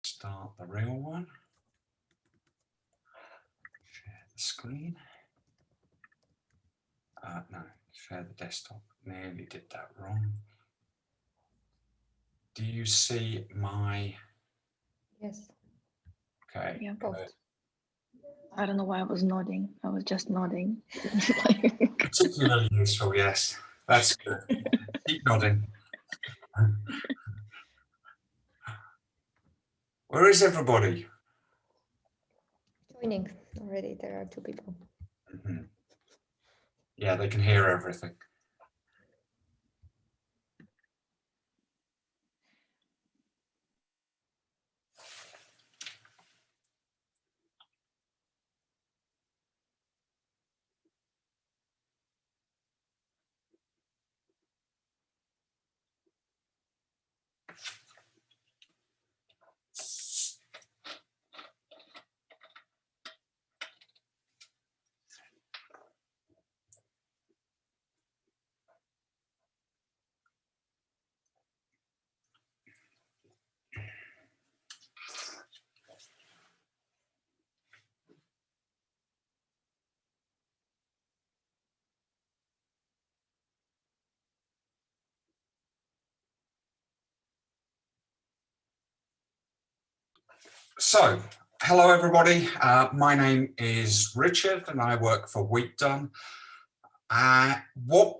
Start the real one. Share the screen. No, share the desktop. Nearly did that wrong. Do you see my? Yes. Okay. Yeah, both. I don't know why I was nodding. I was just nodding. Particularly useful, yes. That's good. Keep nodding. Where is everybody? Joining already. There are 2 people. Mm-hmm. Yeah, they can hear everything. So, hello everybody. My name is Richard and I work for Weekdone. What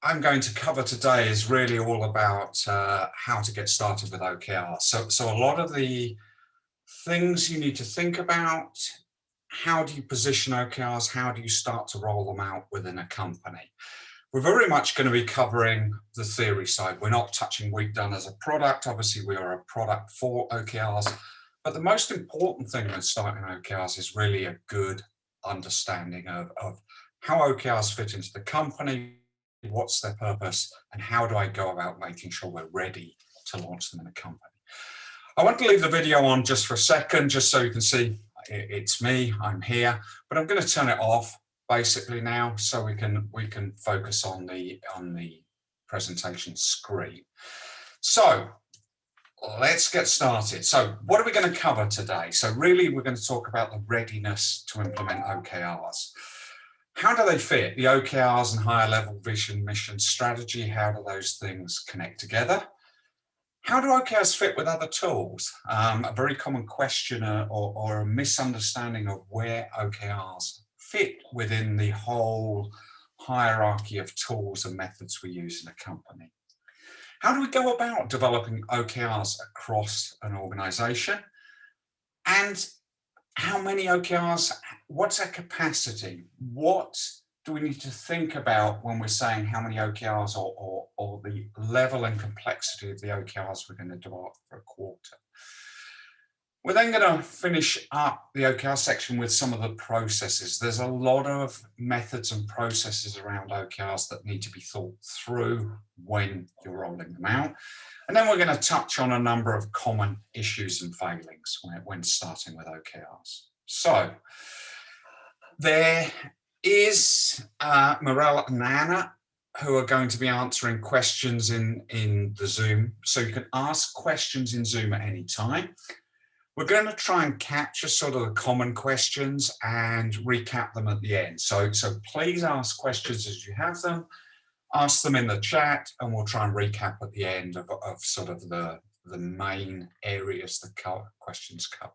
I'm going to cover today is really all about how to get started with OKRs. So a lot of the things you need to think about, how do you position OKRs, how do you start to roll them out within a company? We're very much going to be covering the theory side. We're not touching Weekdone as a product. Obviously, we are a product for OKRs. But the most important thing with starting OKRs is really a good understanding of how OKRs fit into the company, what's their purpose, and how do I go about making sure we're ready to launch them in a company. I want to leave the video on just for a second, just so you can see it's me, I'm here, but I'm going to turn it off basically now so we can focus on the presentation screen. So let's get started. So what are we going to cover today? So really we're going to talk about the readiness to implement OKRs. How do they fit? The OKRs and higher level vision, mission, strategy, how do those things connect together? How do OKRs fit with other tools? A very common question or a misunderstanding of where OKRs fit within the whole hierarchy of tools and methods we use in a company. How do we go about developing OKRs across an organization? And how many OKRs, what's our capacity? What do we need to think about when we're saying how many OKRs or the level and complexity of the OKRs we're going to develop for a quarter? We're then going to finish up the OKR section with some of the processes. There's a lot of methods and processes around OKRs that need to be thought through when you're rolling them out. And then we're going to touch on a number of common issues and failings when starting with OKRs. So there is Morel and Anna who are going to be answering questions in the Zoom. So you can ask questions in Zoom at any time. We're going to try and capture sort of the common questions and recap them at the end. So please ask questions as you have them, ask them in the chat, and we'll try and recap at the end of sort of the main areas the questions cover.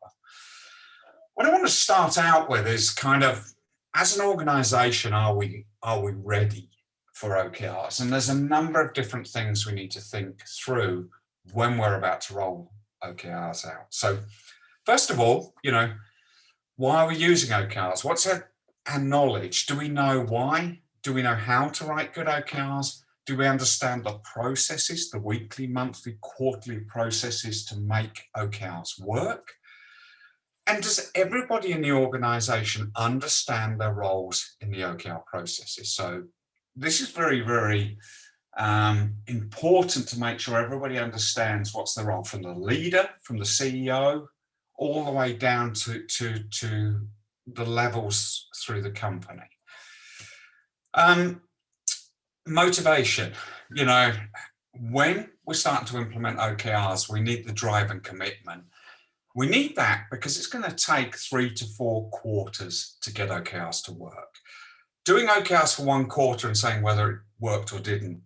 What I want to start out with is kind of, as an organization, are we ready for OKRs? And there's a number of different things we need to think through when we're about to roll OKRs out. So first of all, why are we using OKRs? What's our knowledge? Do we know why? Do we know how to write good OKRs? Do we understand the processes, the weekly, monthly, quarterly processes to make OKRs work? And does everybody in the organization understand their roles in the OKR processes? So this is very, very important to make sure everybody understands what's their role, from the leader, from the CEO, all the way down to the levels through the company. Motivation, when we're starting to implement OKRs, we need the drive and commitment. We need that because it's going to take 3 to 4 quarters to get OKRs to work. Doing OKRs for 1 quarter and saying whether it worked or didn't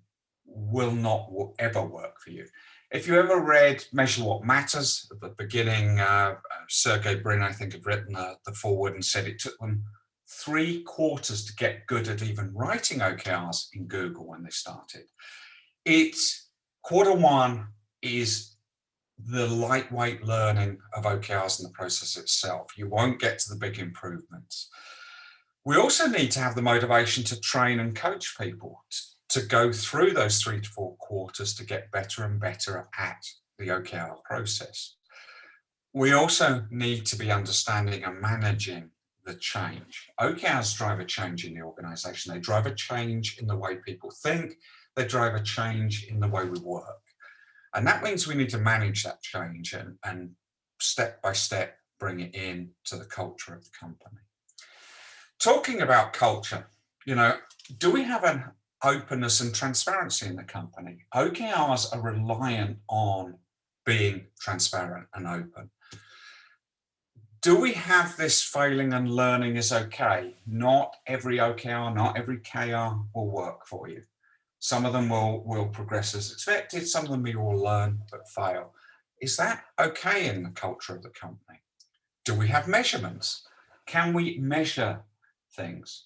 will not ever work for you. If you ever read Measure What Matters at the beginning, Sergey Brin, I think, had written the foreword and said it took them 3 quarters to get good at even writing OKRs in Google when they started. It's quarter 1 is the lightweight learning of OKRs and the process itself. You won't get to the big improvements. We also need to have the motivation to train and coach people to go through those 3 to 4 quarters to get better and better at the OKR process. We also need to be understanding and managing the change. OKRs drive a change in the organization. They drive a change in the way people think. They drive a change in the way we work. And that means we need to manage that change and step by step bring it in to the culture of the company. Talking about culture, do we have an openness and transparency in the company? OKRs are reliant on being transparent and open. Do we have this failing and learning is okay? Not every OKR, not every KR will work for you. Some of them will progress as expected. Some of them you will learn but fail. Is that okay in the culture of the company? Do we have measurements? Can we measure things?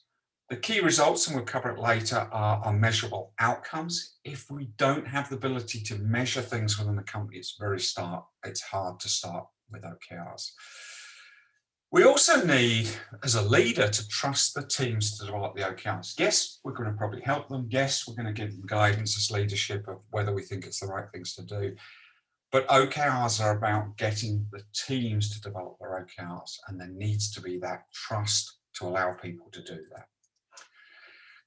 The key results, and we'll cover it later, are measurable outcomes. If we don't have the ability to measure things within the company, it's hard to start with OKRs. We also need, as a leader, to trust the teams to develop the OKRs. Yes, we're going to probably help them. Yes, we're going to give them guidance as leadership of whether we think it's the right things to do. But OKRs are about getting the teams to develop their OKRs, and there needs to be that trust to allow people to do that.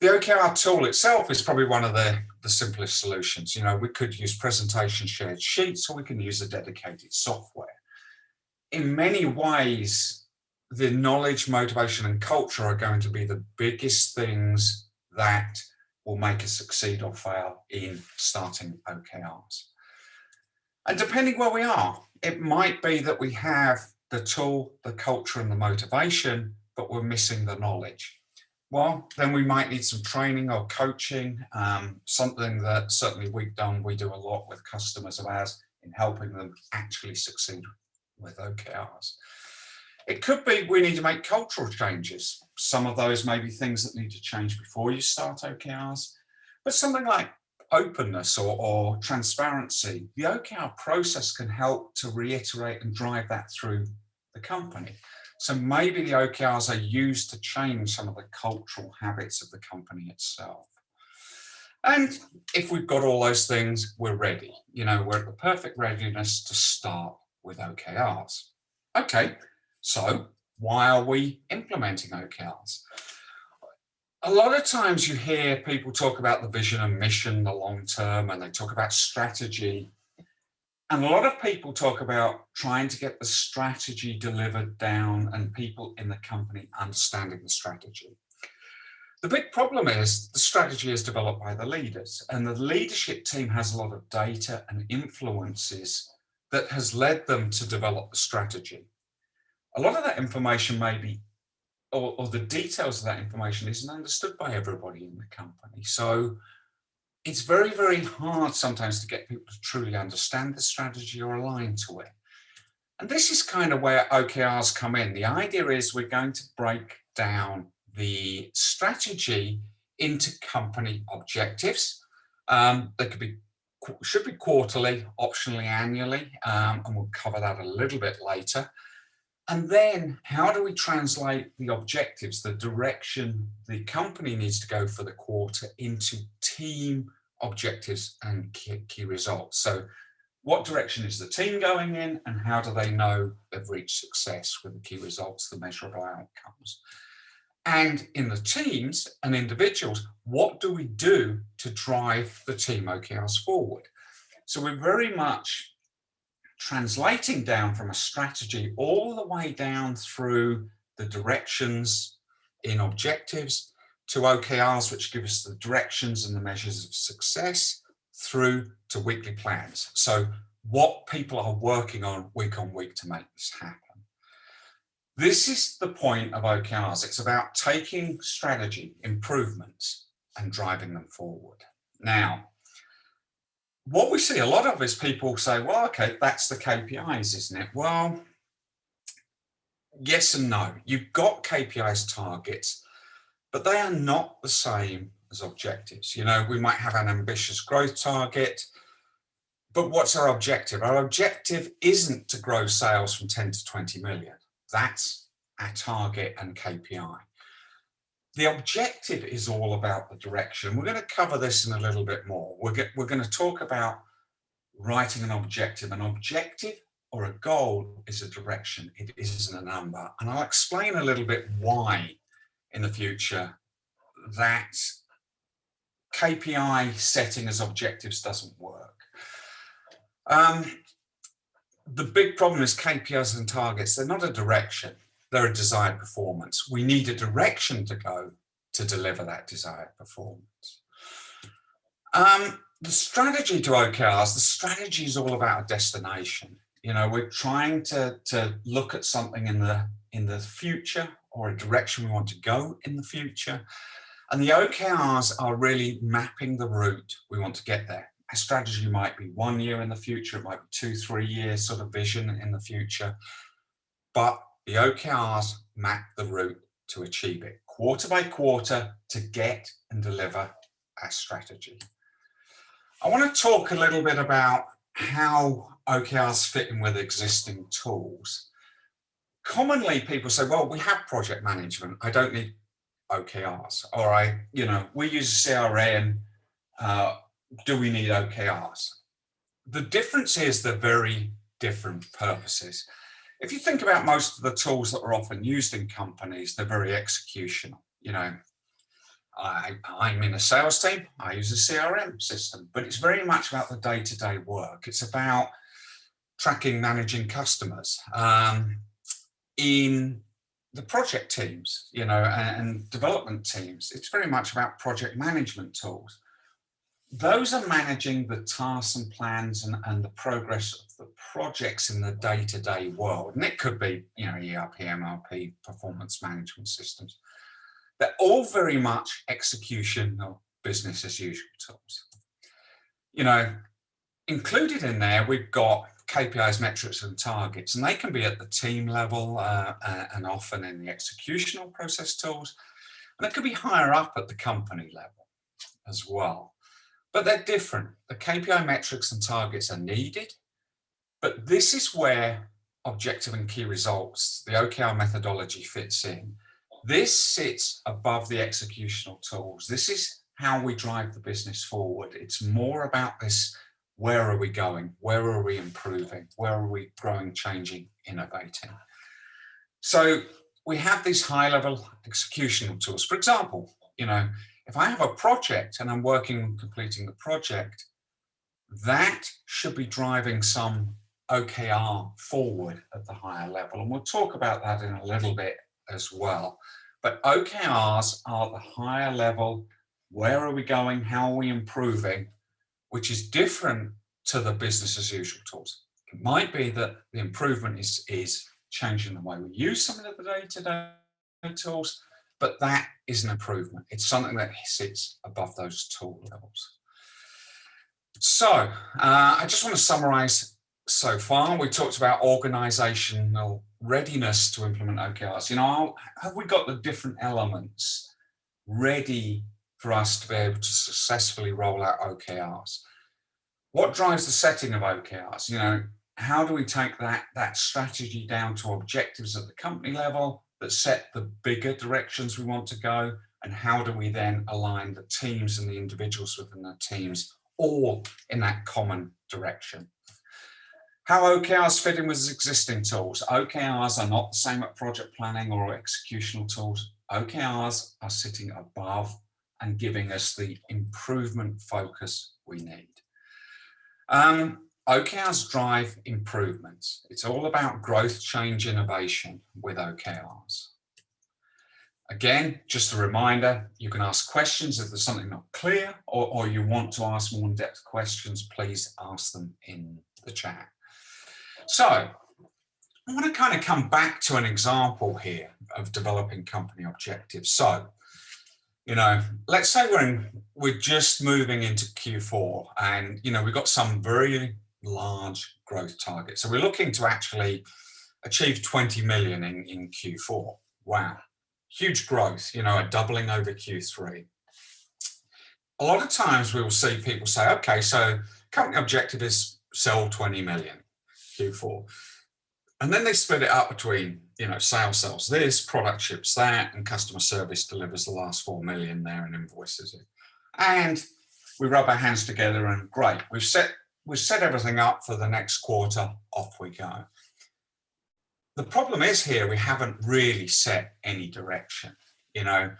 The OKR tool itself is probably one of the simplest solutions. We could use presentation shared sheets, or we can use a dedicated software. In many ways, the knowledge, motivation, and culture are going to be the biggest things that will make us succeed or fail in starting OKRs. And depending where we are, it might be that we have the tool, the culture, and the motivation, but we're missing the knowledge. Well, then we might need some training or coaching, something that certainly Weekdone, we do a lot with customers of ours in helping them actually succeed with OKRs. It could be we need to make cultural changes. Some of those may be things that need to change before you start OKRs, but something like openness or transparency, the OKR process can help to reiterate and drive that through the company. So maybe the OKRs are used to change some of the cultural habits of the company itself. And if we've got all those things, we're ready. We're at the perfect readiness to start with OKRs. Okay, so why are we implementing OKRs? A lot of times you hear people talk about the vision and mission, the long term, and they talk about strategy. And a lot of people talk about trying to get the strategy delivered down and people in the company understanding the strategy. The big problem is the strategy is developed by the leaders, and the leadership team has a lot of data and influences that has led them to develop the strategy. A lot of that information may be, or the details of that information isn't understood by everybody in the company. So it's very, very hard sometimes to get people to truly understand the strategy or align to it. And this is kind of where OKRs come in. The idea is we're going to break down the strategy into company objectives. They should be quarterly, optionally annually, and we'll cover that a little bit later. And then how do we translate the objectives, the direction the company needs to go for the quarter, into team objectives and key results? So what direction is the team going in, and how do they know they've reached success with the key results, the measurable outcomes? And in the teams and individuals, what do we do to drive the team OKRs forward? So we're very much translating down from a strategy all the way down through the directions in objectives to OKRs, which give us the directions and the measures of success, through to weekly plans. So what people are working on week to make this happen. This is the point of OKRs. It's about taking strategy, improvements, and driving them forward. Now, what we see a lot of is people say, well, okay, that's the KPIs, isn't it? Well, yes and no. You've got KPIs targets, but they are not the same as objectives. You know, we might have an ambitious growth target, but what's our objective? Our objective isn't to grow sales from 10 to 20 million. That's our target and KPI. The objective is all about the direction. We're going to cover this in a little bit more. We're going to talk about writing an objective. An objective or a goal is a direction. It isn't a number. And I'll explain a little bit why in the future that KPI setting as objectives doesn't work. The big problem is KPIs and targets. They're not a direction. They're a desired performance. We need a direction to go to deliver that desired performance. The strategy to OKRs, the strategy is all about a destination. You know, we're trying to look at something in the future or a direction we want to go in the future. And the OKRs are really mapping the route we want to get there. A strategy might be 1 year in the future, it might be 2-3 years sort of vision in the future. But the OKRs map the route to achieve it, quarter by quarter, to get and deliver our strategy. I want to talk a little bit about how OKRs fit in with existing tools. Commonly people say, well, we have project management, I don't need OKRs. All right, you know, we use CRM, do we need OKRs? The difference is they're very different purposes. If you think about most of the tools that are often used in companies, they're very executional. You know, I'm in a sales team, I use a CRM system, but it's very much about the day-to-day work. It's about tracking, managing customers. In the project teams, you know, and development teams, it's very much about project management tools. Those are managing the tasks and plans and the progress of the projects in the day-to-day world. And it could be, you know, ERP, MRP, performance management systems. They're all very much executional business as usual tools. You know, included in there, we've got KPIs, metrics, and targets, and they can be at the team level and often in the executional process tools. And they could be higher up at the company level as well. But they're different. The KPI metrics and targets are needed, but this is where objective and key results, the OKR methodology, fits in. This sits above the executional tools. This is how we drive the business forward. It's more about this, where are we going? Where are we improving? Where are we growing, changing, innovating? So we have these high-level executional tools. For example, you know, if I have a project and I'm working on completing the project, that should be driving some OKR forward at the higher level. And we'll talk about that in a little bit as well. But OKRs are the higher level, where are we going, how are we improving, which is different to the business as usual tools. It might be that the improvement is changing the way we use some of the day-to-day tools, but that is an improvement. It's something that sits above those tool levels. So I just want to summarize so far. We talked about organizational readiness to implement OKRs. You know, have we got the different elements ready for us to be able to successfully roll out OKRs? What drives the setting of OKRs? You know, how do we take that strategy down to objectives at the company level that set the bigger directions we want to go? And how do we then align the teams and the individuals within the teams all in that common direction? How OKRs fit in with existing tools. OKRs are not the same at project planning or executional tools. OKRs are sitting above and giving us the improvement focus we need. OKRs drive improvements. It's all about growth, change, innovation with OKRs. Again, just a reminder, you can ask questions if there's something not clear or you want to ask more in-depth questions, please ask them in the chat. So I want to kind of come back to an example here of developing company objectives. So, you know, let's say we're just moving into Q4 and, you know, we've got some very large growth targets. So we're looking to actually achieve 20 million in Q4. Wow. Huge growth, you know, a doubling over Q3. A lot of times we will see people say, okay, so company objective is sell 20 million Q4. And then they split it up between, you know, sales sells this, product ships that, and customer service delivers the last 4 million there and invoices it. And we rub our hands together and great, we've set everything up for the next quarter, off we go. The problem is here, we haven't really set any direction. You know,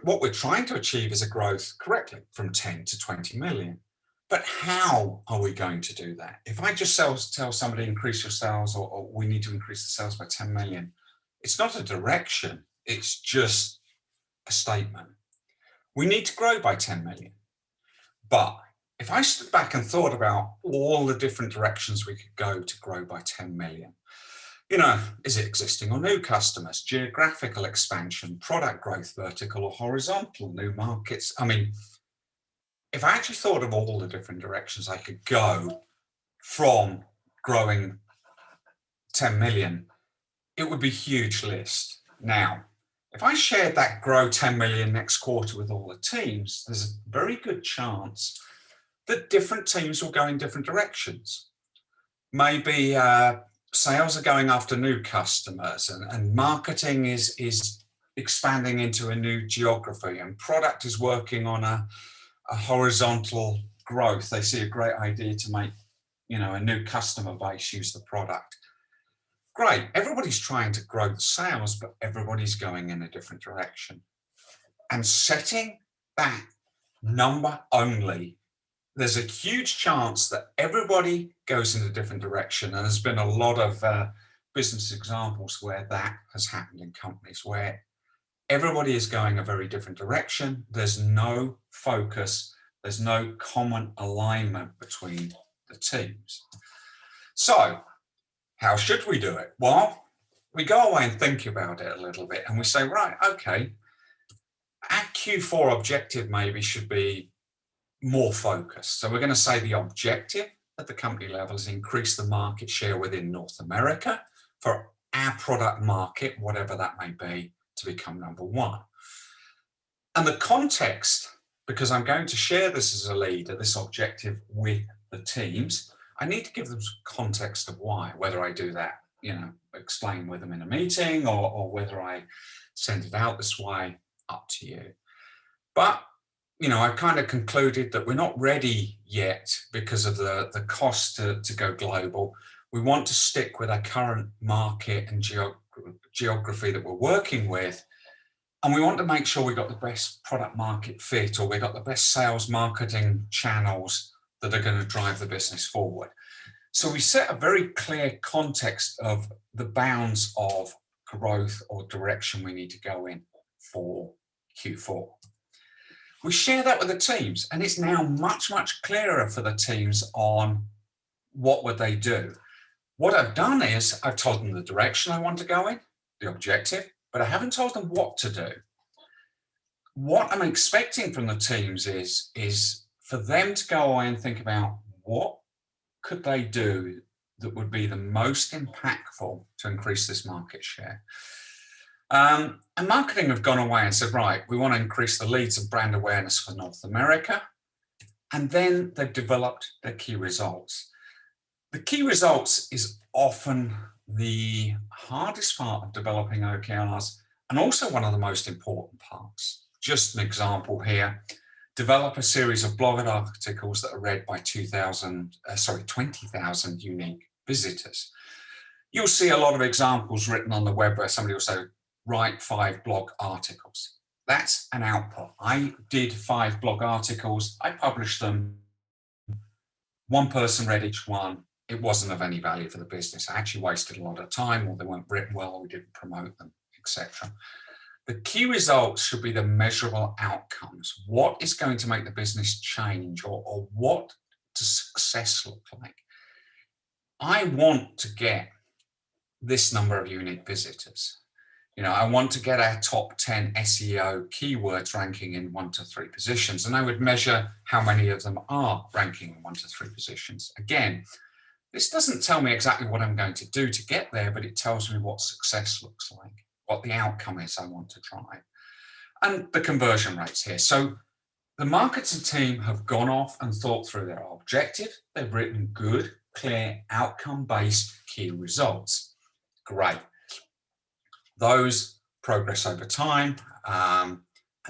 what we're trying to achieve is a growth correctly from 10 to 20 million. But how are we going to do that? If I just tell somebody increase your sales or we need to increase the sales by 10 million, it's not a direction, it's just a statement. We need to grow by 10 million. But if I stood back and thought about all the different directions we could go to grow by 10 million, you know, is it existing or new customers, geographical expansion, product growth, vertical or horizontal, new markets? I mean, if I actually thought of all the different directions I could go from growing 10 million, it would be a huge list. Now, if I shared that grow 10 million next quarter with all the teams, there's a very good chance that different teams will go in different directions. Maybe sales are going after new customers and marketing is expanding into a new geography and product is working on a horizontal growth. They see a great idea to make, you know, a new customer base use the product. Great, everybody's trying to grow the sales, but everybody's going in a different direction. And setting that number only, there's a huge chance that everybody goes in a different direction. And there's been a lot of business examples where that has happened in companies where everybody is going a very different direction. There's no focus. There's no common alignment between the teams. So how should we do it? Well, we go away and think about it a little bit and we say, right, okay, our Q4 objective maybe should be more focused. So we're going to say the objective at the company level is increase the market share within North America for our product market, whatever that may be, to become number one. And the context, because I'm going to share this as a leader, this objective with the teams, I need to give them some context of why, whether I do that, you know, explain with them in a meeting or whether I send it out this way, up to you. But, you know, I've kind of concluded that we're not ready yet because of the cost to go global. We want to stick with our current market and geography that we're working with. And we want to make sure we've got the best product market fit or we've got the best sales marketing channels that are going to drive the business forward. So we set a very clear context of the bounds of growth or direction we need to go in for Q4. We share that with the teams and it's now much, much clearer for the teams on what would they do. What I've done is I've told them the direction I want to go in, the objective, but I haven't told them what to do. What I'm expecting from the teams is for them to go away and think about what could they do that would be the most impactful to increase this market share. And marketing have gone away and said, right, we want to increase the leads and brand awareness for North America. And then they've developed their key results. The key results is often the hardest part of developing OKRs and also one of the most important parts. Just an example here, develop a series of blog articles that are read by 20,000 unique visitors. You'll see a lot of examples written on the web where somebody will say, write 5 blog articles. That's an output. I did 5 blog articles. I published them. One person read each one. It wasn't of any value for the business. I actually wasted a lot of time, or they weren't written well, or we didn't promote them, etc. The key results should be the measurable outcomes. What is going to make the business change, or what does success look like? I want to get this number of unique visitors. I want to get our top 10 SEO keywords ranking in 1 to 3 positions, and I would measure how many of them are ranking in 1 to 3 positions. Again, this doesn't tell me exactly what I'm going to do to get there, but it tells me what success looks like, what the outcome is I want to drive, and the conversion rates here. So the marketing team have gone off and thought through their objective. They've written good, clear, outcome-based key results. Great. Those progress over time, and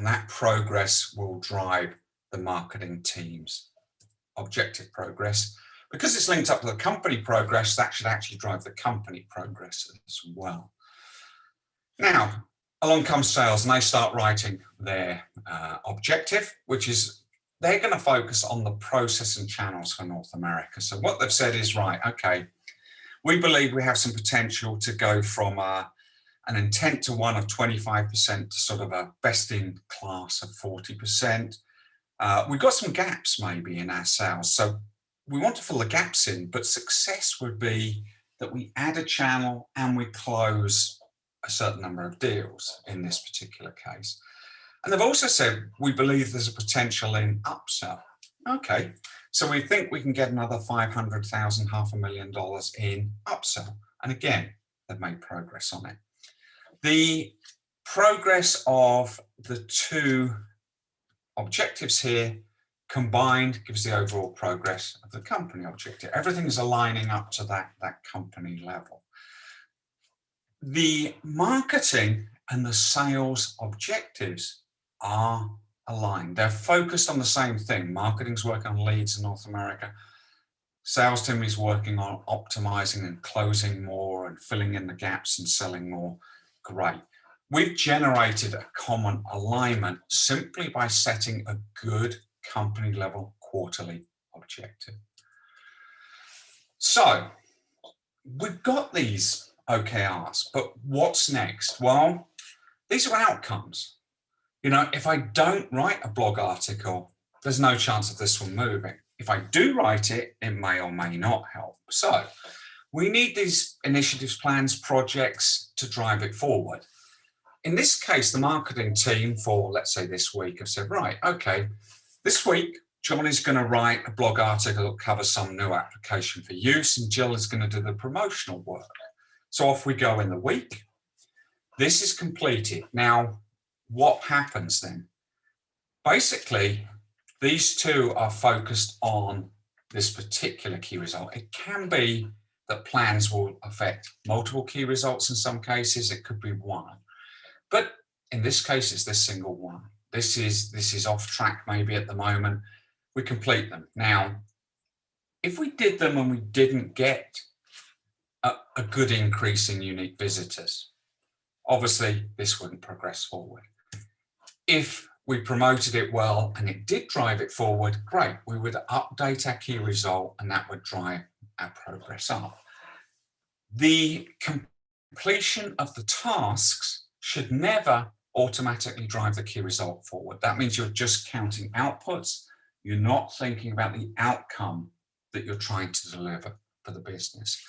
that progress will drive the marketing team's objective progress. Because it's linked up to the company progress, that should actually drive the company progress as well. Now, along comes sales, and they start writing their objective, which is they're going to focus on the process and channels for North America. So what they've said is, right, okay, we believe we have some potential to go from an intent to one of 25% to sort of a best in class of 40%. We've got some gaps maybe in our sales. So we want to fill the gaps in, but success would be that we add a channel and we close a certain number of deals in this particular case. And they've also said, we believe there's a potential in upsell. Okay, so we think we can get another $500,000, $500,000 in upsell. And again, they've made progress on it. The progress of the two objectives here combined gives the overall progress of the company objective. Everything is aligning up to that company level. The marketing and the sales objectives are aligned. They're focused on the same thing. Marketing's working on leads in North America. Sales team is working on optimizing and closing more and filling in the gaps and selling more. Great. We've generated a common alignment simply by setting a good company level quarterly objective. So we've got these OKRs, but what's next? Well, these are outcomes. If I don't write a blog article, there's no chance of this one moving. If I do write it, it may or may not help. So we need these initiatives, plans, projects to drive it forward. In this case, the marketing team for, let's say, this week have said, right, okay, this week, John is going to write a blog article that covers some new application for use, and Jill is going to do the promotional work. So off we go in the week. This is completed. Now, what happens then? Basically, these two are focused on this particular key result. It can be that plans will affect multiple key results in some cases. It could be one. But in this case, it's this single one. This is off track maybe at the moment. We complete them. Now, if we did them and we didn't get a good increase in unique visitors, obviously this wouldn't progress forward. If we promoted it well and it did drive it forward, great. We would update our key result and that would drive our progress up. The completion of the tasks should never automatically drive the key result forward. That means you're just counting outputs. You're not thinking about the outcome that you're trying to deliver for the business.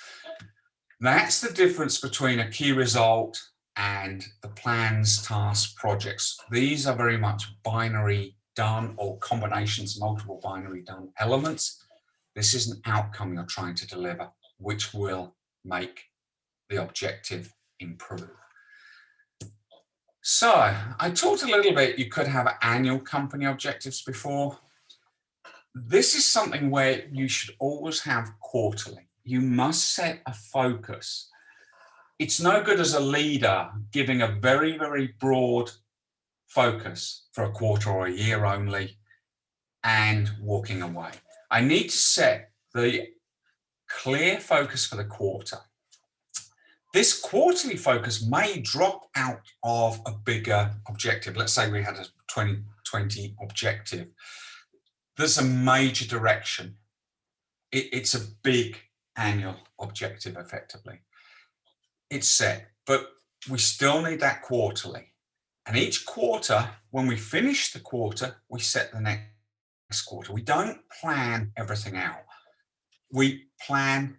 That's the difference between a key result and the plans, tasks, projects. These are very much binary done or combinations, multiple binary done elements. This is an outcome you're trying to deliver, which will make the objective improve. So I talked a little bit, you could have annual company objectives before. This is something where you should always have quarterly. You must set a focus. It's no good as a leader giving a very, very broad focus for a quarter or a year only and walking away. I need to set the clear focus for the quarter. This quarterly focus may drop out of a bigger objective. Let's say we had a 2020 objective. There's a major direction. It's a big annual objective, effectively. It's set, but we still need that quarterly. And each quarter, when we finish the quarter, we set the next quarter. We don't plan everything out. We plan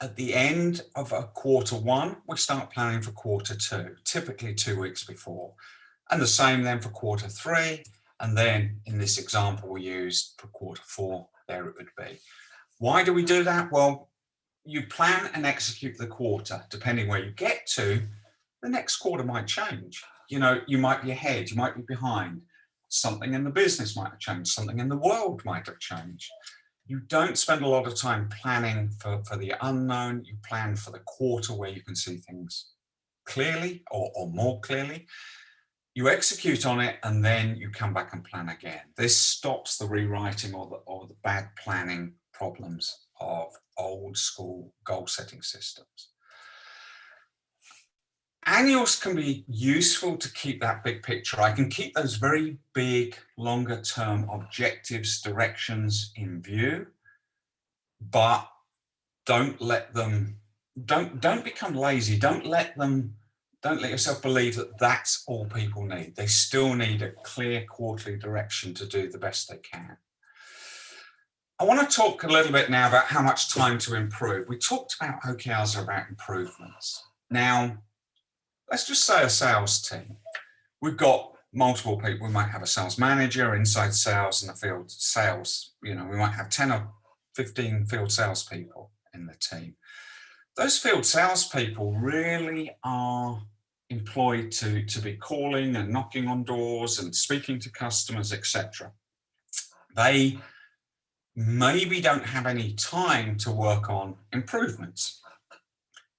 at the end of a quarter one, we start planning for quarter two, typically 2 weeks before. And the same then for quarter three. And then in this example we used for quarter four, there it would be. Why do we do that? Well, you plan and execute the quarter. Depending where you get to, the next quarter might change. You know, you might be ahead, you might be behind. Something in the business might have changed, something in the world might have changed. You don't spend a lot of time planning for the unknown. You plan for the quarter where you can see things clearly or more clearly. You execute on it and then you come back and plan again. This stops the rewriting or the bad planning problems of old school goal setting systems. Annuals can be useful to keep that big picture. I can keep those very big, longer term objectives, directions in view, but don't let them, don't become lazy. Don't let yourself believe that that's all people need. They still need a clear quarterly direction to do the best they can. I want to talk a little bit now about how much time to improve. We talked about OKRs are about improvements. Now, let's just say a sales team. We've got multiple people. We might have a sales manager, inside sales, and a field sales. You know, we might have 10 or 15 field salespeople in the team. Those field salespeople really are employed to be calling and knocking on doors and speaking to customers, etc. They maybe don't have any time to work on improvements.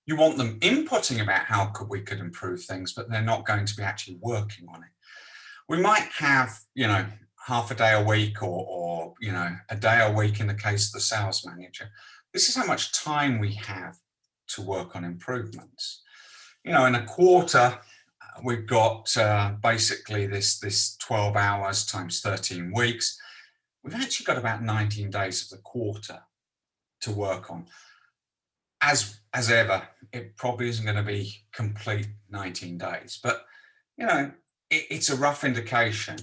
You want them inputting about how we could improve things, but they're not going to be actually working on it. We might have, you know, half a day a week or you know, a day a week in the case of the sales manager. This is how much time we have to work on improvements. You know, in a quarter, we've got basically this 12 hours times 13 weeks. We've actually got about 19 days of the quarter to work on. As ever, it probably isn't going to be complete 19 days, but you know, it's a rough indication.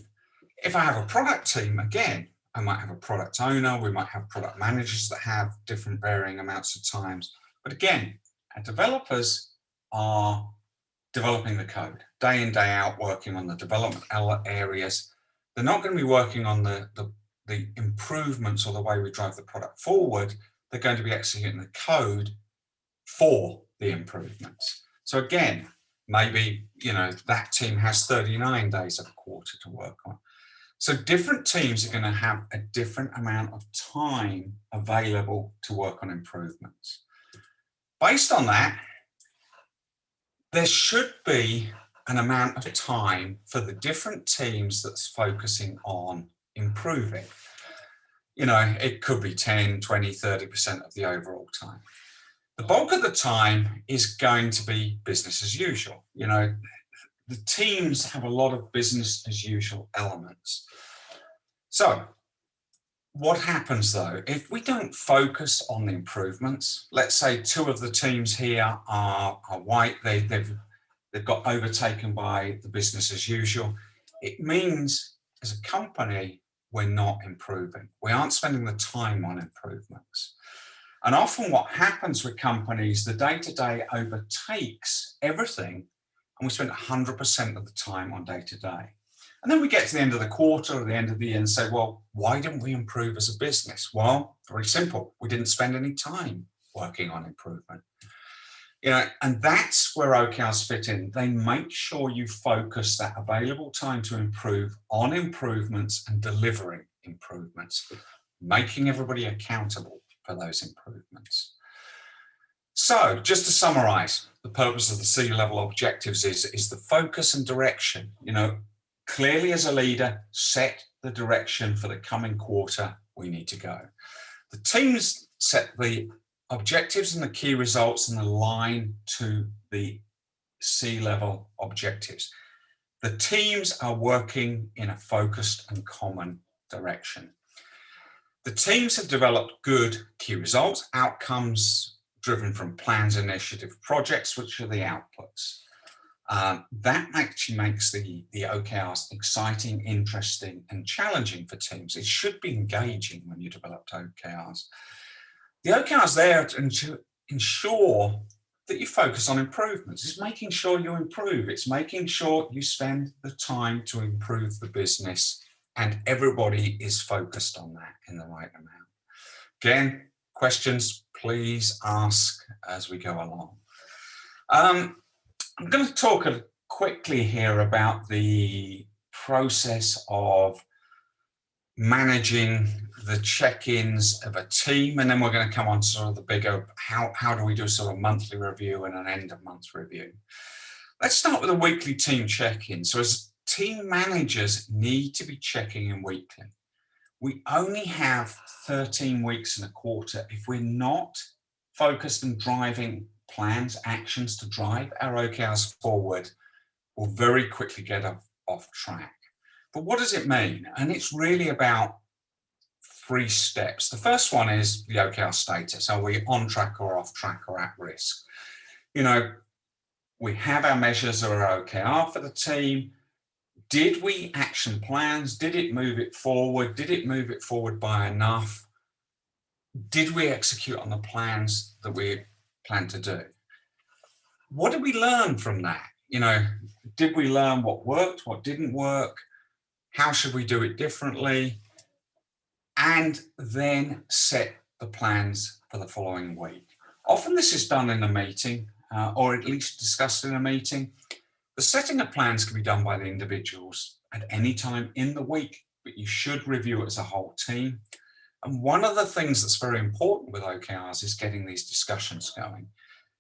If I have a product team, again, I might have a product owner, we might have product managers that have different varying amounts of times. But again, our developers are developing the code day in, day out, working on the development areas. They're not going to be working on the improvements or the way we drive the product forward. They're going to be executing the code for the improvements. So again, maybe, you know, that team has 39 days of a quarter to work on. So different teams are going to have a different amount of time available to work on improvements. Based on that, there should be an amount of time for the different teams that's focusing on improving. You know, it could be 10, 20, 30% of the overall time. The bulk of the time is going to be business as usual. You know, the teams have a lot of business as usual elements. So what happens though, if we don't focus on the improvements? Let's say two of the teams here are white, they've got overtaken by the business as usual. It means as a company, we're not improving. We aren't spending the time on improvements. And often what happens with companies, the day-to-day overtakes everything, and we spend 100% of the time on day-to-day. And then we get to the end of the quarter or the end of the year and say, well, why didn't we improve as a business? Well, very simple. We didn't spend any time working on improvement. You know, and that's where OKRs fit in. They make sure you focus that available time to improve on improvements and delivering improvements, making everybody accountable for those improvements. So just to summarize, the purpose of the C-level objectives is the focus and direction. You know, clearly as a leader, set the direction for the coming quarter we need to go. The teams set the objectives and the key results and align to the C-level objectives. The teams are working in a focused and common direction. The teams have developed good key results, outcomes driven from plans, initiative, projects, which are the outputs. That actually makes the OKRs exciting, interesting, and challenging for teams. It should be engaging when you develop OKRs. The OKRs there to ensure that you focus on improvements. It's making sure you improve. It's making sure you spend the time to improve the business, and everybody is focused on that in the right amount. Again, questions, please ask as we go along. I'm going to talk quickly here about the process of managing the check-ins of a team, and then we're going to come on to sort of the bigger, how do we do sort of monthly review and an end of month review. Let's start with a weekly team check-in. So as team managers need to be checking in weekly. We only have 13 weeks in a quarter. If we're not focused on driving plans, actions to drive our OKRs forward, we'll very quickly get off track. But what does it mean? And it's really about 3 steps. The first one is the OKR status. Are we on track or off track or at risk? You know, we have our measures of our OKR for the team. Did we action plans? Did it move it forward? Did it move it forward by enough? Did we execute on the plans that we planned to do? What did we learn from that? You know, did we learn what worked, what didn't work? How should we do it differently? And then set the plans for the following week. Often this is done in a meeting, or at least discussed in a meeting. The setting of plans can be done by the individuals at any time in the week, but you should review it as a whole team. And one of the things that's very important with OKRs is getting these discussions going.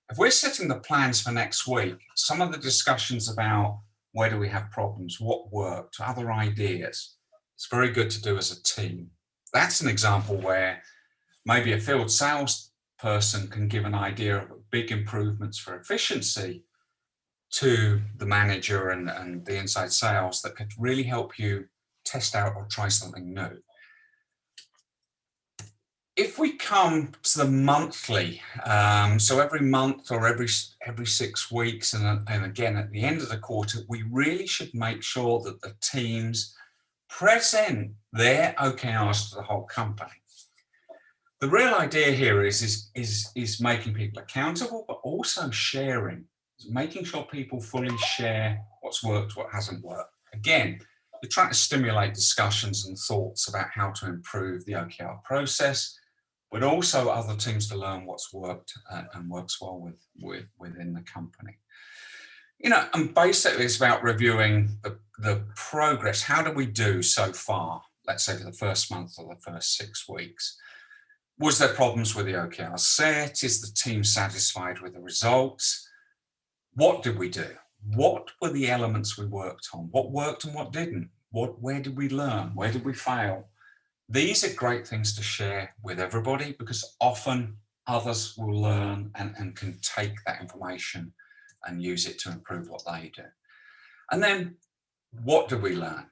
If we're setting the plans for next week, some of the discussions about where do we have problems, what worked, other ideas, it's very good to do as a team. That's an example where maybe a field sales person can give an idea of big improvements for efficiency to the manager and the inside sales that could really help you test out or try something new. If we come to the monthly, so every month or every 6 weeks, and again at the end of the quarter, we really should make sure that the teams present their OKRs to the whole company. The real idea here is making people accountable, but also sharing, making sure people fully share what's worked, what hasn't worked. Again, you're trying to stimulate discussions and thoughts about how to improve the OKR process, but also other teams to learn what's worked and works well within the company. You know, and basically it's about reviewing the progress. How do we do so far? Let's say for the first month or the first 6 weeks. Was there problems with the OKR set? Is the team satisfied with the results? What did we do? What were the elements we worked on? What worked and what didn't? Where did we learn? Where did we fail? These are great things to share with everybody because often others will learn and can take that information and use it to improve what they do. And then what do we learn?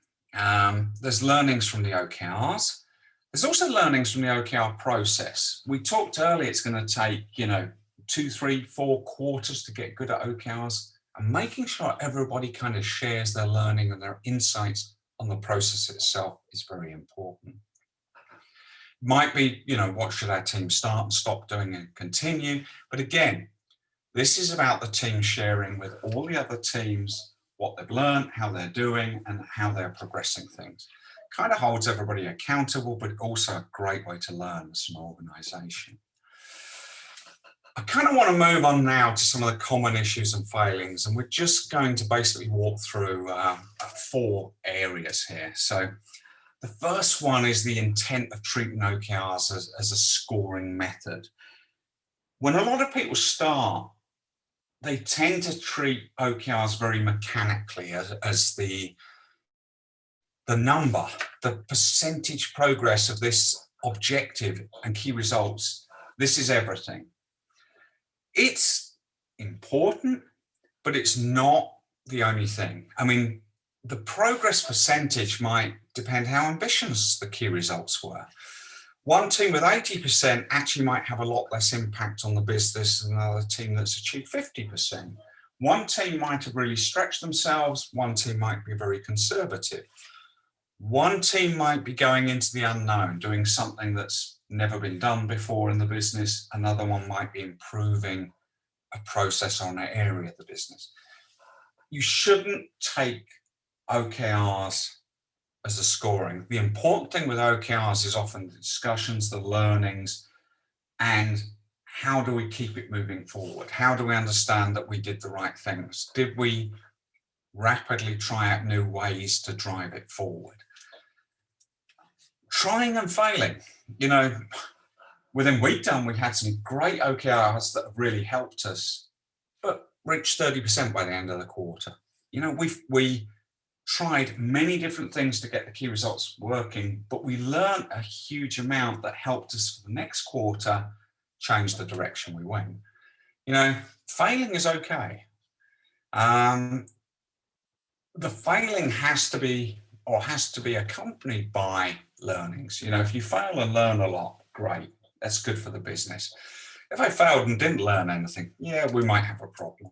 There's learnings from the OKRs. There's also learnings from the OKR process. We talked earlier, it's going to take, 2, 3, 4 quarters to get good at OKRs, and making sure everybody kind of shares their learning and their insights on the process itself is very important. Might be, what should our team start and stop doing and continue? But again, this is about the team sharing with all the other teams what they've learned, how they're doing, and how they're progressing things. Kind of holds everybody accountable, but also a great way to learn as an organization. I kind of want to move on now to some of the common issues and failings, and we're just going to basically walk through 4 areas here. So the first one is the intent of treating OKRs as a scoring method. When a lot of people start, they tend to treat OKRs very mechanically as the number, the percentage progress of this objective and key results. This is everything. It's important, but it's not the only thing. I mean, the progress percentage might depend how ambitious the key results were. One team with 80% actually might have a lot less impact on the business than another team that's achieved 50%. One team might have really stretched themselves. One team might be very conservative. One team might be going into the unknown, doing something that's never been done before in the business. Another one might be improving a process or an area of the business. You shouldn't take OKRs as a scoring. The important thing with OKRs is often the discussions, the learnings, and how do we keep it moving forward? How do we understand that we did the right things? Did we rapidly try out new ways to drive it forward? Trying and failing. You know, within Weekdone, we've had some great OKRs that have really helped us, but reached 30% by the end of the quarter. You know, we tried many different things to get the key results working, but we learned a huge amount that helped us for the next quarter change the direction we went. You know, failing is okay. The failing has to be accompanied by learnings. You know, if you fail and learn a lot, great, that's good for the business. If I failed and didn't learn anything, yeah, we might have a problem.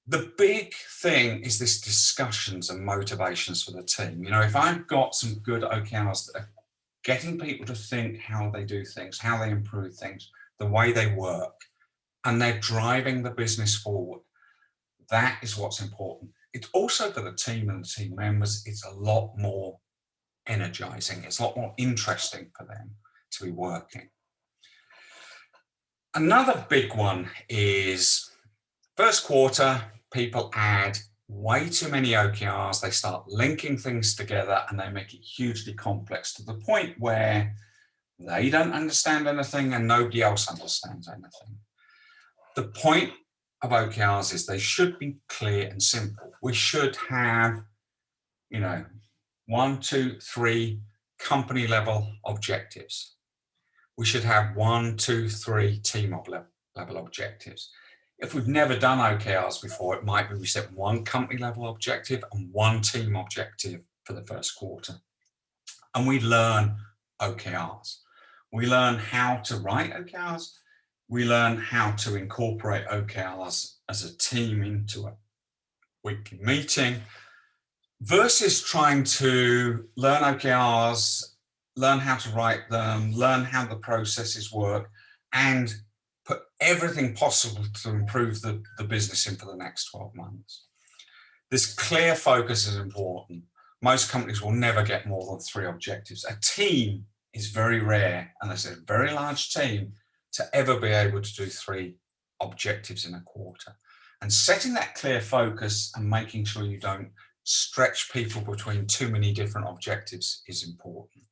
The big thing is this discussions and motivations for the team. You know, if I've got some good OKRs that are getting people to think how they do things, how they improve things, the way they work, and they're driving the business forward, that is what's important. It's also for the team and the team members, it's a lot more energizing. It's a lot more interesting for them to be working. Another big one is first quarter, people add way too many OKRs, they start linking things together and they make it hugely complex to the point where they don't understand anything and nobody else understands anything. The point of OKRs is they should be clear and simple. We should have, you know, 1, 2, 3 company level objectives. We should have 1, 2, 3 team level objectives. If we've never done OKRs before, it might be we set 1 company level objective and 1 team objective for the first quarter. And we learn OKRs. We learn how to write OKRs. We learn how to incorporate OKRs as a team into a weekly meeting versus trying to learn OKRs, learn how to write them, learn how the processes work, and put everything possible to improve the business in for the next 12 months. This clear focus is important. Most companies will never get more than 3 objectives. A team is very rare, and there's a very large team, to ever be able to do 3 objectives in a quarter. And setting that clear focus and making sure you don't stretch people between too many different objectives is important.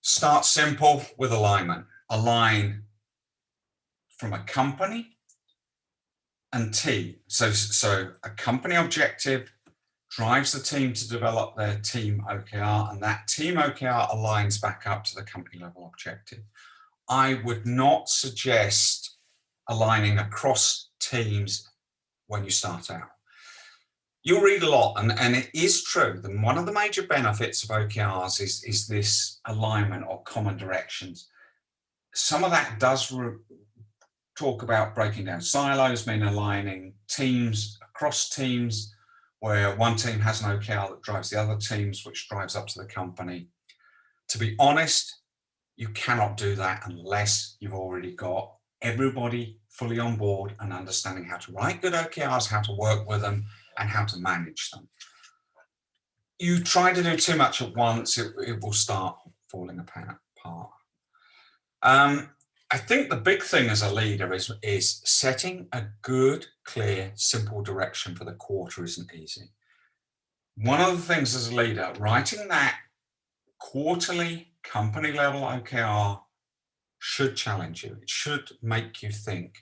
Start simple with alignment. Align from a company and team. So a company objective drives the team to develop their team OKR, and that team OKR aligns back up to the company level objective. I would not suggest aligning across teams when you start out. You'll read a lot, and it is true that one of the major benefits of OKRs is this alignment or common directions. Some of that does talk about breaking down silos, meaning aligning teams across teams, where one team has an OKR that drives the other teams, which drives up to the company. To be honest, you cannot do that unless you've already got everybody fully on board and understanding how to write good OKRs, how to work with them, and how to manage them. You try to do too much at once, it will start falling apart. I think the big thing as a leader is setting a good, clear, simple direction for the quarter isn't easy. One of the things as a leader, writing that quarterly company level OKR should challenge you. It should make you think.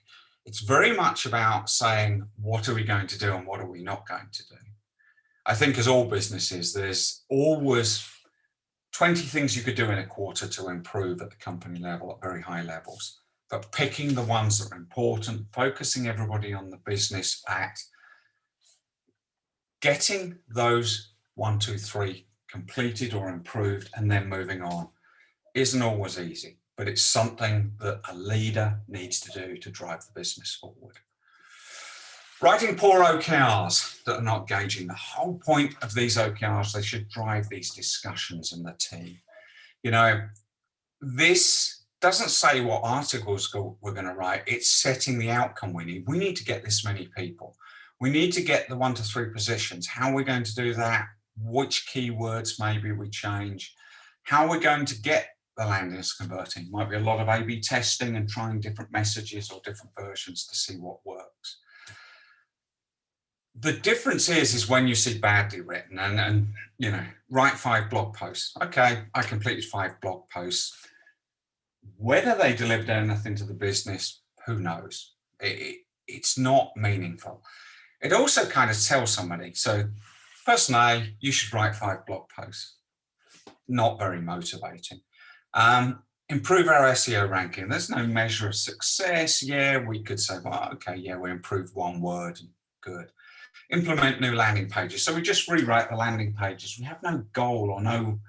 It's very much about saying, what are we going to do and what are we not going to do? I think as all businesses, there's always 20 things you could do in a quarter to improve at the company level at very high levels, but picking the ones that are important, focusing everybody on the business at getting those 1, 2, 3 completed or improved and then moving on isn't always easy, but it's something that a leader needs to do to drive the business forward. Writing poor OKRs that are not gauging. The whole point of these OKRs, they should drive these discussions in the team. You know, this doesn't say what articles we're going to write. It's setting the outcome we need. We need to get this many people. We need to get the 1 to 3 positions. How are we going to do that? Which keywords maybe we change? How are we going to get the landings converting? Might be a lot of A/B testing and trying different messages or different versions to see what works. The difference is when you see badly written and you know, write 5 blog posts. Okay, I completed 5 blog posts. Whether they delivered anything to the business, who knows? It's not meaningful. It also kind of tells somebody, so person A, you should write 5 blog posts. Not very motivating. Improve our SEO ranking. There's no measure of success. Yeah, we could say, well, okay, yeah, we improved 1 word. Good. Implement new landing pages. So we just rewrite the landing pages. We have no goal or no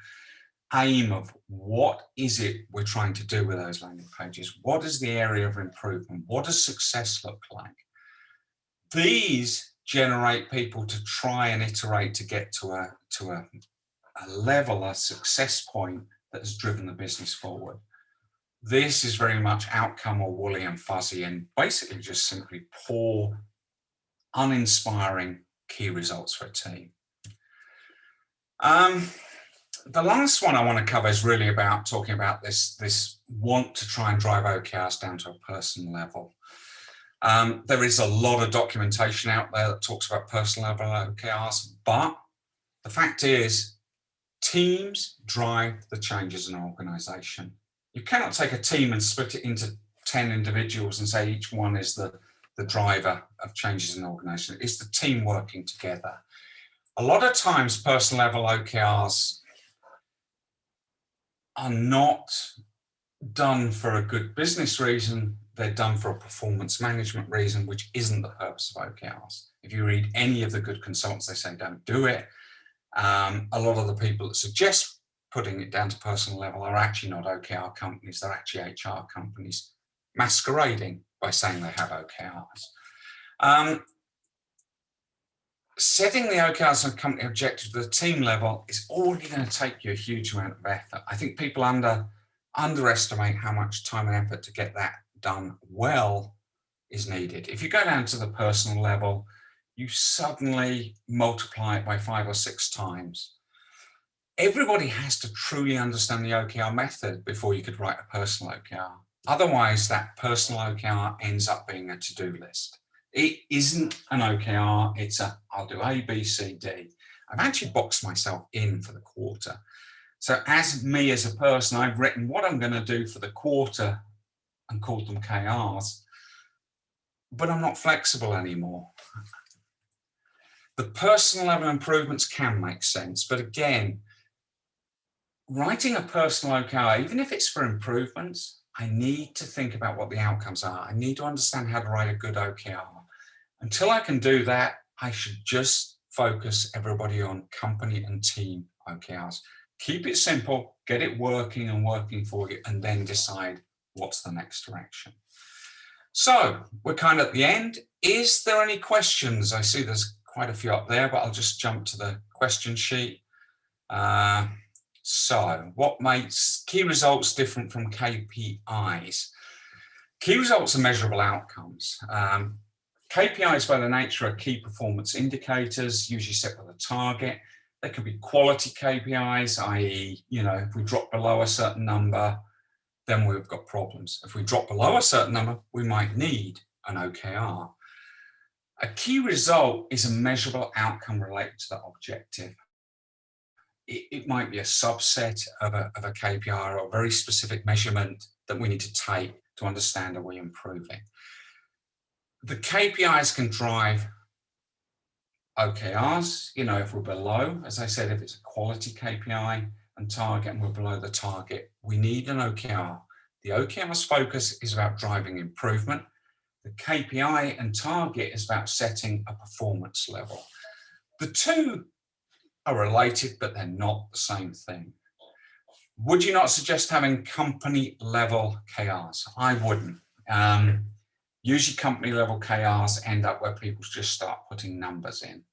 aim of what is it we're trying to do with those landing pages. What is the area of improvement? What does success look like? These generate people to try and iterate to get to a level, a success point that has driven the business forward. This is very much outcome or woolly and fuzzy and basically just simply poor, uninspiring key results for a team. The last one I want to cover is really about talking about this want to try and drive OKRs down to a personal level. There is a lot of documentation out there that talks about personal level OKRs, but the fact is teams drive the changes in an organization. You cannot take a team and split it into 10 individuals and say each one is the driver of changes in an organization. It's the team working together. A lot of times personal level OKRs are not done for a good business reason. They're done for a performance management reason, which isn't the purpose of OKRs. If you read any of the good consultants, they say don't do it. A lot of the people that suggest putting it down to personal level are actually not OKR companies. They're actually HR companies masquerading by saying they have OKRs. Setting the OKRs on company objective to the team level is already going to take you a huge amount of effort. I think people underestimate how much time and effort to get that done well is needed. If you go down to the personal level, you suddenly multiply it by 5 or 6 times. Everybody has to truly understand the OKR method before you could write a personal OKR. Otherwise, that personal OKR ends up being a to-do list. It isn't an OKR, it's I'll do A, B, C, D. I've actually boxed myself in for the quarter. So as me as a person, I've written what I'm going to do for the quarter and called them KRs, but I'm not flexible anymore. The personal level improvements can make sense, but again, writing a personal OKR, even if it's for improvements, I need to think about what the outcomes are. I need to understand how to write a good OKR. Until I can do that, I should just focus everybody on company and team OKRs. Keep it simple, get it working and working for you, and then decide what's the next direction. So we're kind of at the end. Is there any questions? I see there's quite a few up there, but I'll just jump to the question sheet. So what makes key results different from KPIs? Key results are measurable outcomes. KPIs by their nature are key performance indicators, usually set with a target. They could be quality KPIs, i.e., you know, if we drop below a certain number, then we've got problems. If we drop below a certain number, we might need an OKR. A key result is a measurable outcome related to that objective. It might be a subset of a KPI or a very specific measurement that we need to take to understand are we improving. The KPIs can drive OKRs, you know, if we're below, as I said, if it's a quality KPI and target and we're below the target, we need an OKR. The OKR's focus is about driving improvement. The KPI and target is about setting a performance level. The two are related, but they're not the same thing. Would you not suggest having company level KRs? I wouldn't. Usually company level KRs end up where people just start putting numbers in.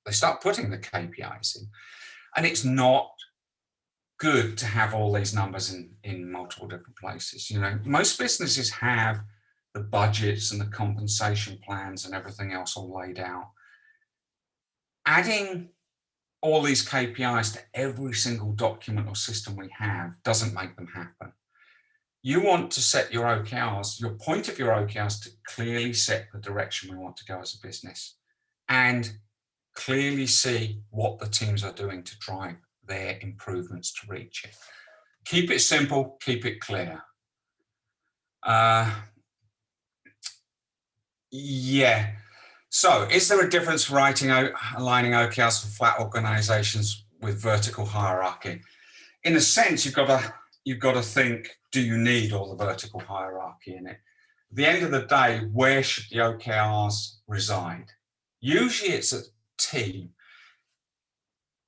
They start putting the KPIs in. And it's not good to have all these numbers in multiple different places. You know, most businesses have the budgets and the compensation plans and everything else all laid out. Adding all these KPIs to every single document or system we have doesn't make them happen. You want to set your OKRs, your point of your OKRs, to clearly set the direction we want to go as a business and clearly see what the teams are doing to drive their improvements to reach it. Keep it simple, keep it clear. Yeah. So is there a difference for aligning OKRs for flat organizations with vertical hierarchy? In a sense, you've got to think, do you need all the vertical hierarchy in it? At the end of the day, where should the OKRs reside? Usually it's a team.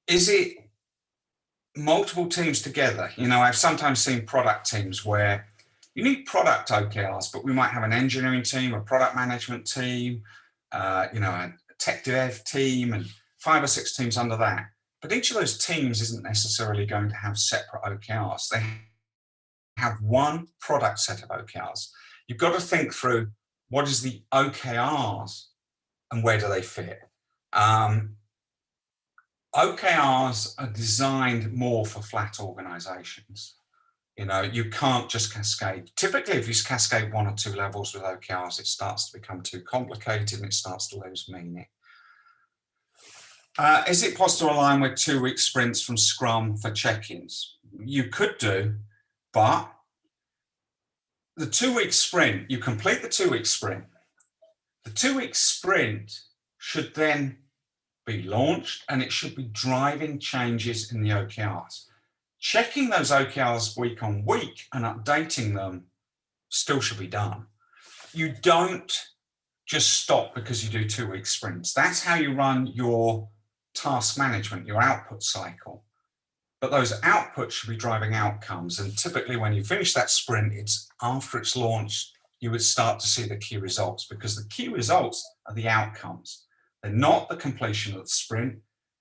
Is it multiple teams together? You know, I've sometimes seen product teams where you need product OKRs, but we might have an engineering team, a product management team, you know, a tech dev team, and 5 or 6 teams under that. But each of those teams isn't necessarily going to have separate OKRs. They have one product set of OKRs. You've got to think through what is the OKRs and where do they fit. OKRs are designed more for flat organizations. You know, you can't just cascade. Typically, if you cascade 1 or 2 levels with OKRs, it starts to become too complicated and it starts to lose meaning. Is it possible to align with 2-week sprints from Scrum for check-ins? You could do, but the 2-week sprint, you complete the 2-week sprint. The 2-week sprint should then be launched and it should be driving changes in the OKRs. Checking those OKRs week on week and updating them still should be done. You don't just stop because you do 2-week sprints. That's how you run your task management, your output cycle. But those outputs should be driving outcomes. And typically when you finish that sprint, it's after it's launched, you would start to see the key results, because the key results are the outcomes. They're not the completion of the sprint.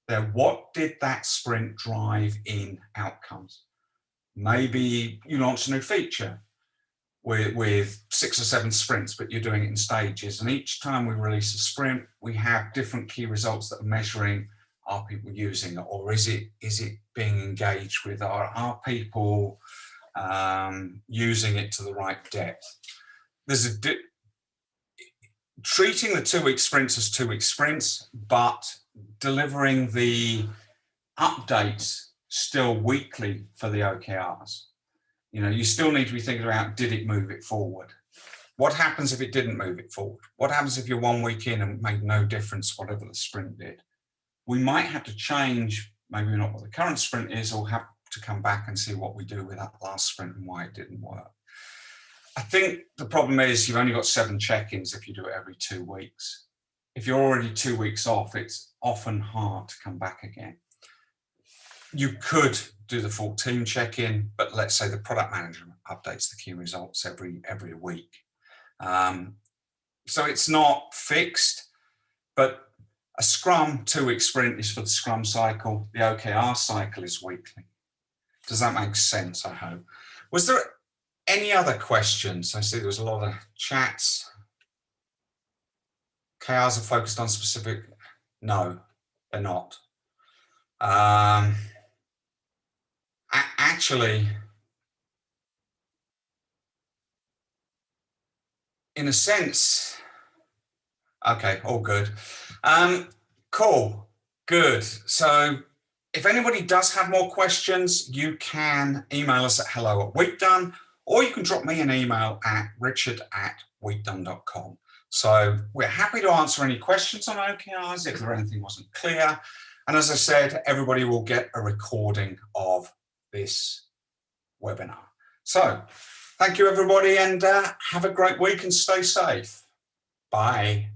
They're what did that sprint drive in outcomes. Maybe you launch a new feature with 6 or 7 sprints, but you're doing it in stages. And each time we release a sprint, we have different key results that are measuring, are people using it, or is it being engaged with, are people using it to the right depth? There's treating the 2-week sprints as 2-week sprints, but delivering the updates still weekly for the OKRs. You know, you still need to be thinking about, did it move it forward? What happens if it didn't move it forward? What happens if you're 1 week in and made no difference whatever the sprint did? We might have to change, maybe not what the current sprint is, or have to come back and see what we do with that last sprint and why it didn't work. I think the problem is you've only got 7 check-ins if you do it every 2 weeks. If you're already 2 weeks off, it's often hard to come back again. You could do the full team check-in, but let's say the product manager updates the key results every week. So it's not fixed, but a Scrum 2-week sprint is for the Scrum cycle. The OKR cycle is weekly. Does that make sense, I hope? Was there any other questions? I see there was a lot of chats. OKRs are focused on specific. No, they're not. Actually, in a sense, okay, all good. Cool, good. So if anybody does have more questions, you can email us at hello@weekdone, or you can drop me an email at richard@weekdone.com. So we're happy to answer any questions on OKRs if there anything wasn't clear. And as I said, everybody will get a recording of this webinar. So thank you, everybody, and have a great week and stay safe. Bye.